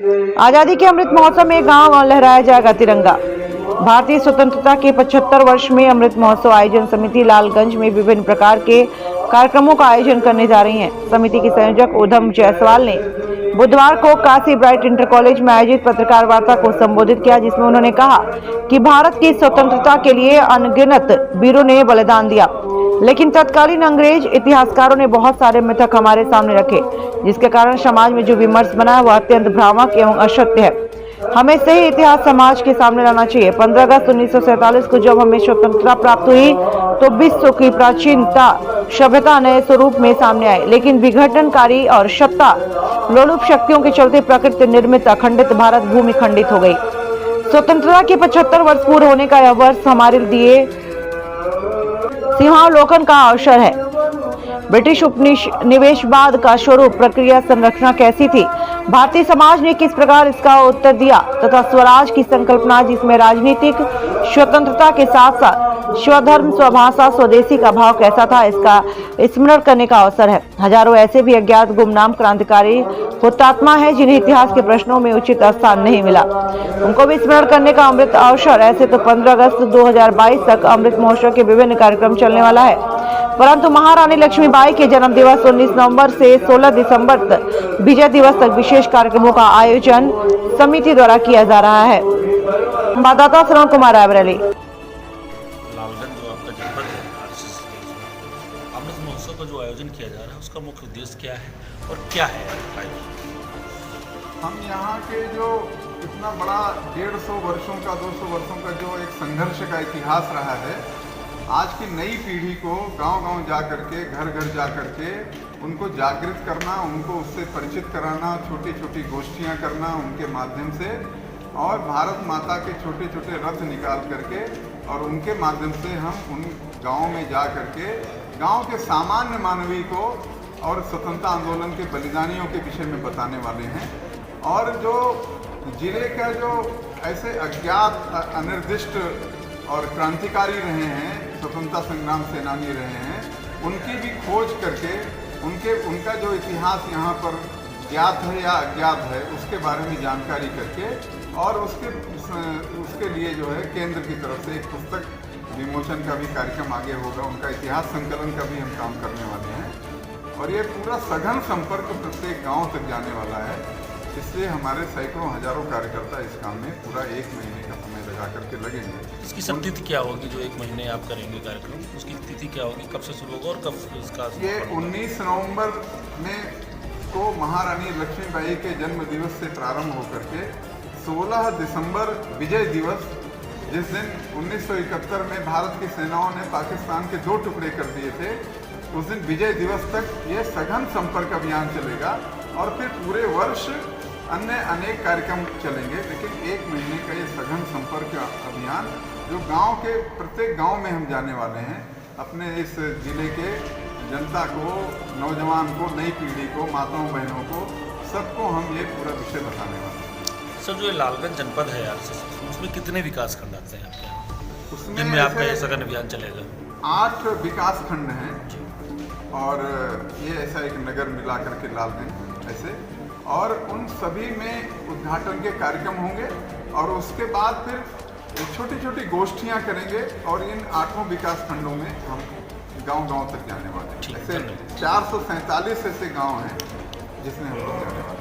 आजादी के अमृत महोत्सव में गांव लहराया जाएगा तिरंगा। भारतीय स्वतंत्रता के 75 वर्ष में अमृत महोत्सव आयोजन समिति लालगंज में विभिन्न प्रकार के कार्यक्रमों का आयोजन करने जा रही है। समिति की संयोजक उधम जायसवाल ने बुधवार को काशी ब्राइट इंटर कॉलेज में आयोजित पत्रकार वार्ता को संबोधित किया, जिसमें उन्होंने कहा कि भारत की स्वतंत्रता के लिए अनगिनत वीरों ने बलिदान दिया, लेकिन तत्कालीन अंग्रेज इतिहासकारों ने बहुत सारे मिथक हमारे सामने रखे, जिसके कारण समाज में जो विमर्श बना वह अत्यंत भ्रामक एवं असत्य है। हमें सही इतिहास समाज के सामने लाना चाहिए। 15 अगस्त 1947 को जब हमें स्वतंत्रता प्राप्त हुई तो विश्व की प्राचीनता सभ्यता नए स्वरूप में सामने आई, लेकिन विघटनकारी और सत्ता लोलुप शक्तियों के चलते प्रकृति निर्मित अखंडित भारत भूमि खंडित हो गई। स्वतंत्रता के 75 वर्ष पूरे होने का यह वर्ष हमारे लिए सिंहावलोकन का अवसर है। ब्रिटिश उपनिवेशवाद का स्वरूप प्रक्रिया संरचना कैसी थी, भारतीय समाज ने किस प्रकार इसका उत्तर दिया तथा स्वराज की संकल्पना, जिसमें राजनीतिक स्वतंत्रता के साथ साथ स्वधर्म स्वभाषा स्वदेशी का भाव कैसा था, इसका स्मरण करने का अवसर है। हजारों ऐसे भी अज्ञात गुमनाम क्रांतिकारी हुतात्मा है जिन्हें इतिहास के प्रश्नों में उचित स्थान नहीं मिला, उनको भी स्मरण करने का अमृत अवसर। ऐसे तो 15 अगस्त 2022 तक अमृत महोत्सव के विभिन्न कार्यक्रम चलने वाला है, परंतु महारानी लक्ष्मीबाई के जन्म दिवस 19 नवंबर से 16 दिसंबर तक विजय दिवस तक विशेष कार्यक्रमों का आयोजन समिति द्वारा किया जा रहा है। संवाददाता श्रवण कुमार रायबरेली। लालगंज जो आपका जनपद है आरएसएस अमृत महोत्सव का जो आयोजन किया जा रहा है उसका मुख्य उद्देश्य क्या है और क्या है? हम यहाँ के जो इतना बड़ा 150 वर्षों का 200 वर्षों का जो एक संघर्ष का इतिहास रहा है, आज की नई पीढ़ी को गांव-गांव जा करके घर-घर जा करके उनको जागृत करना, उनको उससे परिचित कराना, छोटी-छोटी गोष्ठियां करना उनके माध्यम से, और भारत माता के छोटे-छोटे रथ निकाल करके और उनके माध्यम से हम उन गाँव में जा करके गाँव के सामान्य मानवीय को और स्वतंत्रता आंदोलन के बलिदानियों के विषय में बताने वाले हैं। और जो जिले का जो ऐसे अज्ञात अनिर्दिष्ट और क्रांतिकारी रहे हैं, स्वतंत्रता संग्राम सेनानी रहे हैं, उनकी भी खोज करके उनका जो इतिहास यहाँ पर ज्ञात है या अज्ञात है उसके बारे में जानकारी करके, और उसके लिए जो है केंद्र की तरफ से एक पुस्तक विमोचन का भी कार्यक्रम आगे होगा, उनका इतिहास संकलन का भी हम काम करने वाले हैं। और ये पूरा सघन संपर्क प्रत्येक गाँव तक जाने वाला है, इसलिए हमारे सैकड़ों हजारों कार्यकर्ता इस काम में पूरा 1 महीने का समय लगा करके लगेंगे। इसकी सब तिथि क्या होगी जो 1 महीने आप करेंगे कार्यक्रम, उसकी तिथि क्या होगी, कब से शुरू होगा और कब इसका? ये 19 नवंबर में को महारानी लक्ष्मीबाई के जन्म दिवस से प्रारंभ होकर के 16 दिसंबर विजय दिवस, जिस दिन 1971 में भारत की सेनाओं ने पाकिस्तान के 2 टुकड़े कर दिए थे, उस दिन विजय दिवस तक ये सघन संपर्क अभियान चलेगा। और फिर पूरे वर्ष अन्य अनेक कार्यक्रम चलेंगे, लेकिन 1 महीने का ये सघन संपर्क अभियान जो गांव के प्रत्येक गांव में हम जाने वाले हैं, अपने इस जिले के जनता को, नौजवान को, नई पीढ़ी को, माताओं बहनों को, सबको हम ये पूरा विषय बताने वाले हैं। सर, जो ये लालगंज जनपद है आरएसएस, उसमें कितने विकास खंड आते हैं आपके यहाँ, उसमें जिनमें आपका ये सघन अभियान चलेगा? 8 विकास खंड हैं और ये ऐसा एक नगर मिला करके लालगंज ऐसे, और उन सभी में उद्घाटन के कार्यक्रम होंगे और उसके बाद फिर छोटी छोटी गोष्ठियां करेंगे और इन 8 विकास खंडों में हम गांव-गांव तक जाने वाले हैं। ऐसे 447 ऐसे गांव हैं जिसमें हम लोग जाने वाले हैं।